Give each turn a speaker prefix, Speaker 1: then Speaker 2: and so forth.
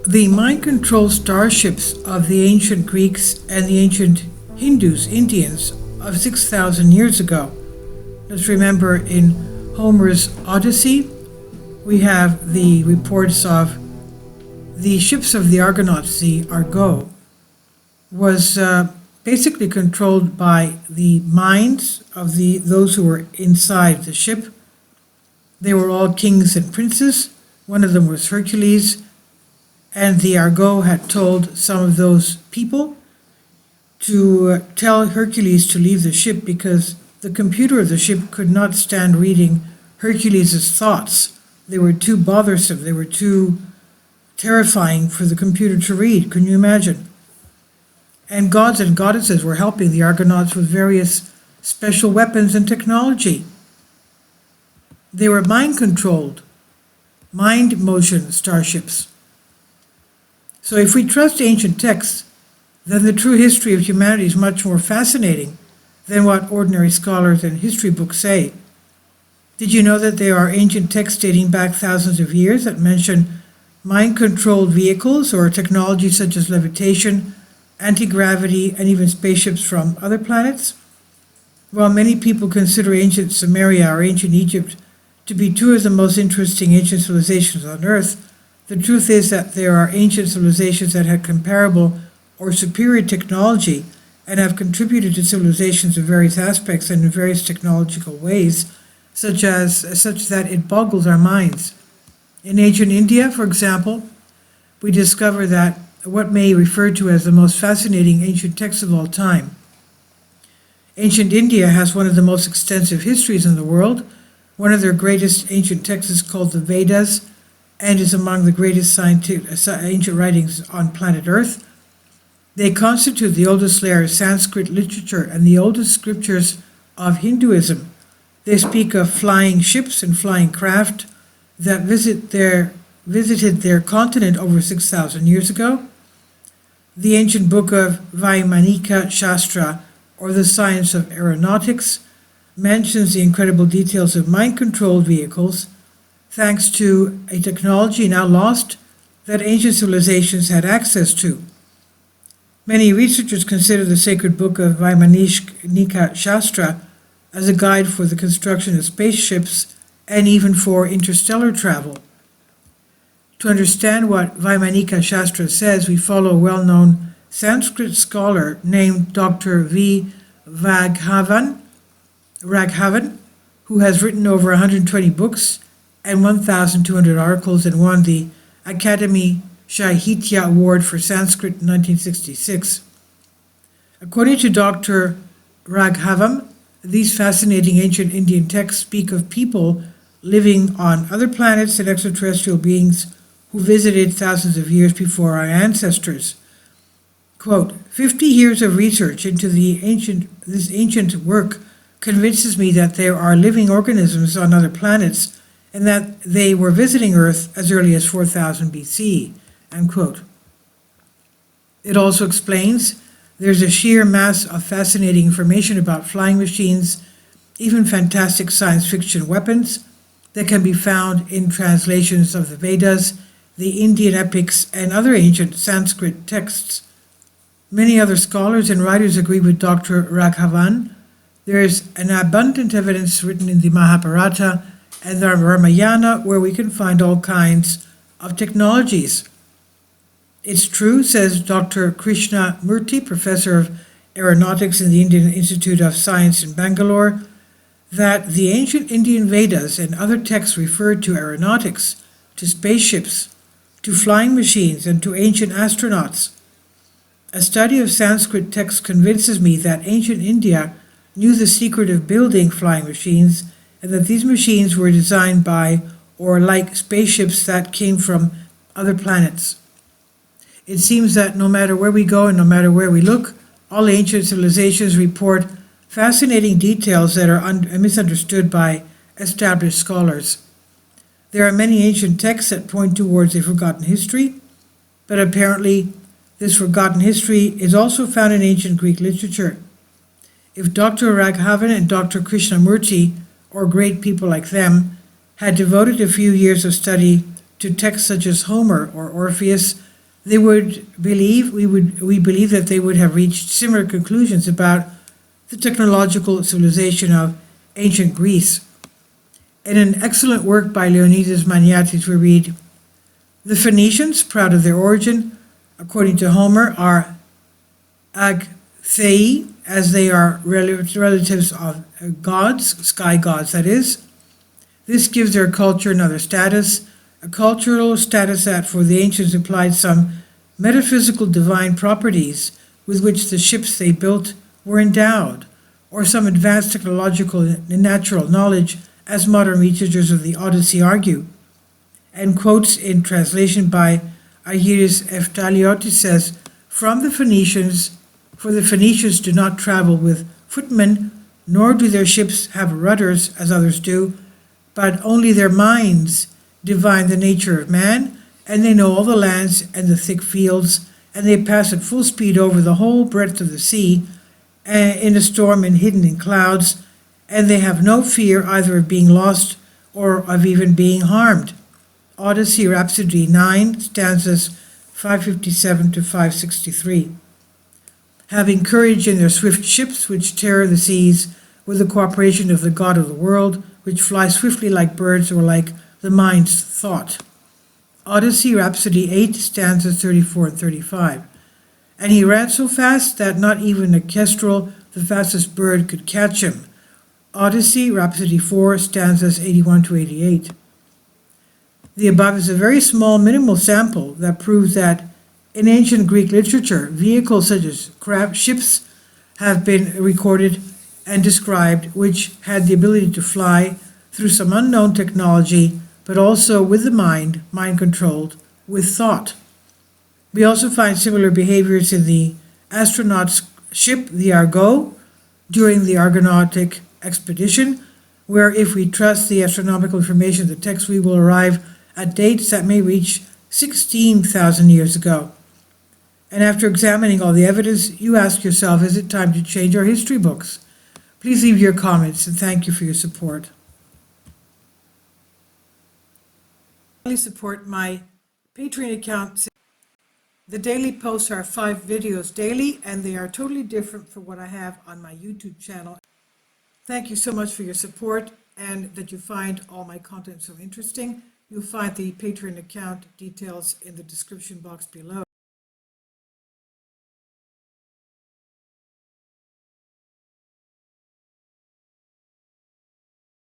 Speaker 1: The mind control starships of the ancient Greeks and the ancient Hindus, Indians of 6,000 years ago. Let's remember in Homer's Odyssey, we have the reports of the ships of the Argonauts, the Argo, was basically controlled by the minds of those who were inside the ship. They were all kings and princes. One of them was Hercules, and the Argo had told some of those people to tell Hercules to leave the ship because the computer of the ship could not stand reading Hercules' thoughts. They were too bothersome. They were too terrifying for the computer to read. Can you imagine? And gods and goddesses were helping the Argonauts with various special weapons and technology. They were mind-controlled, mind-motion starships. So if we trust ancient texts, then the true history of humanity is much more fascinating than what ordinary scholars and history books say. Did you know that there are ancient texts dating back thousands of years that mention mind-controlled vehicles or technology such as levitation, anti-gravity, and even spaceships from other planets? While many people consider ancient Sumeria or ancient Egypt to be two of the most interesting ancient civilizations on Earth, the truth is that there are ancient civilizations that had comparable or superior technology and have contributed to civilizations in various aspects and in various technological ways, such that it boggles our minds. In ancient India, for example, we discover that what may be referred to as the most fascinating ancient text of all time. Ancient India has one of the most extensive histories in the world. One of their greatest ancient texts is called the Vedas and is among the greatest ancient writings on planet Earth. They constitute the oldest layer of Sanskrit literature and the oldest scriptures of Hinduism. They speak of flying ships and flying craft that visited their continent over 6,000 years ago. The ancient book of Vaimanika Shastra, or the science of aeronautics, mentions the incredible details of mind-controlled vehicles, thanks to a technology now lost that ancient civilizations had access to. Many researchers consider the sacred book of Vaimanika Shastra as a guide for the construction of spaceships and even for interstellar travel. To understand what Vaimanika Shastra says, we follow a well-known Sanskrit scholar named Dr. V. Raghavan, who has written over 120 books and 1,200 articles and won the Academy Sahitya Award for Sanskrit in 1966. According to Dr. Raghavan, these fascinating ancient Indian texts speak of people living on other planets and extraterrestrial beings who visited thousands of years before our ancestors. Quote, 50 years of research into this ancient work convinces me that there are living organisms on other planets and that they were visiting Earth as early as 4000 BC, end quote. It also explains there's a sheer mass of fascinating information about flying machines, even fantastic science fiction weapons that can be found in translations of the Vedas, the Indian epics, and other ancient Sanskrit texts. Many other scholars and writers agree with Dr. Raghavan. There is an abundant evidence written in the Mahabharata and the Ramayana where we can find all kinds of technologies. It's true, says Dr. Krishna Murthy, professor of aeronautics in the Indian Institute of Science in Bangalore, that the ancient Indian Vedas and other texts referred to aeronautics, to spaceships, to flying machines, and to ancient astronauts. A study of Sanskrit texts convinces me that ancient India knew the secret of building flying machines and that these machines were designed by or like spaceships that came from other planets. It seems that no matter where we go and no matter where we look, all ancient civilizations report fascinating details that are misunderstood by established scholars. There are many ancient texts that point towards a forgotten history, but apparently this forgotten history is also found in ancient Greek literature. If Dr. Raghavan and Dr. Krishnamurti, or great people like them, had devoted a few years of study to texts such as Homer or Orpheus, we believe that they would have reached similar conclusions about the technological civilization of ancient Greece. In an excellent work by Leonidas Maniatis, we read, "The Phoenicians, proud of their origin, according to Homer, are agthei, as they are relatives of gods, sky gods that is. This gives their culture another status, a cultural status that for the ancients implied some metaphysical divine properties with which the ships they built were endowed, or some advanced technological and natural knowledge, as modern researchers of the Odyssey argue." And quotes in translation by Argyris Eftaliotis says, "From the Phoenicians, for the Phoenicians do not travel with footmen, nor do their ships have rudders as others do, but only their minds divine the nature of man, and they know all the lands and the thick fields, and they pass at full speed over the whole breadth of the sea, in a storm and hidden in clouds, and they have no fear either of being lost or of even being harmed." Odyssey, Rhapsody 9, stanzas 557 to 563. "Having courage in their swift ships, which tear the seas, with the cooperation of the God of the world, which fly swiftly like birds or like the mind's thought." Odyssey, Rhapsody 8, stanzas 34 and 35. "And he ran so fast that not even a kestrel, the fastest bird, could catch him." Odyssey, Rhapsody 4, stanzas 81 to 88. The above is a very small, minimal sample that proves that in ancient Greek literature, vehicles such as ships have been recorded and described, which had the ability to fly through some unknown technology, but also with the mind controlled, with thought. We also find similar behaviors in the astronaut's ship, the Argo, during the Argonautic expedition, where if we trust the astronomical information of the text, we will arrive at dates that may reach 16,000 years ago. And after examining all the evidence, you ask yourself, is it time to change our history books? Please leave your comments, and thank you for your support. Please support my Patreon account. The daily posts are 5 videos daily, and they are totally different from what I have on my YouTube channel. Thank you so much for your support and that you find all my content so interesting. You'll find the Patreon account details in the description box below.